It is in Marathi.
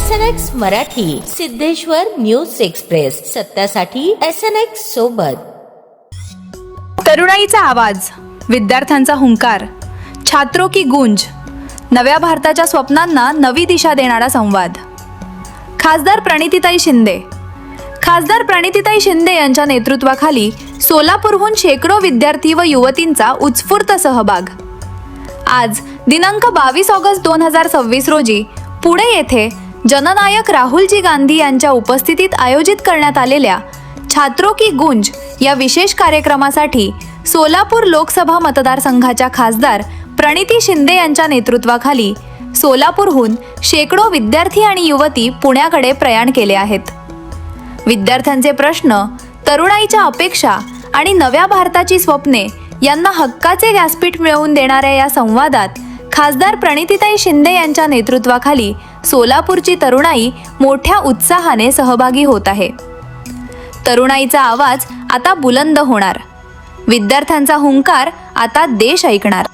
SNX Marathi, Siddheshwar news express, सत्यासाठी SNX सोबत। तरुणाईचा आवाज, विद्यार्थ्यांचा हुंकार, छात्रों की गूंज, नव्या भारताच्या स्वप्नांना नवी दिशा देणारा संवाद। खासदार प्रणितीताई शिंदे यांच्या नेतृत्वाखाली सोलापूरहून शेकडो विद्यार्थी व युवतींचा उत्स्फूर्त सहभाग। आज दिनांक 22 ऑगस्ट 2026 रोजी पुणे येथे जननायक राहुलजी गांधी यांच्या उपस्थितीत आयोजित करण्यात आलेल्या छात्रों की गूंज या विशेष कार्यक्रमासाठी सोलापूर लोकसभा मतदारसंघाच्या खासदार प्रणिती शिंदे यांच्या नेतृत्वाखाली सोलापूरहून शेकडो विद्यार्थी आणि युवती पुण्याकडे प्रयाण केले आहेत। विद्यार्थ्यांचे प्रश्न, तरुणाईच्या अपेक्षा आणि नव्या भारताची स्वप्ने यांना हक्काचे व्यासपीठ मिळवून देणाऱ्या या संवादात खासदार प्रणितीताई शिंदे यांच्या नेतृत्वाखाली सोलापूरची तरुणाई मोठ्या उत्साहाने सहभागी होत आहे। तरुणाईचा आवाज आता बुलंद होणार, विद्यार्थ्यांचा हुंकार आता देश ऐकणार।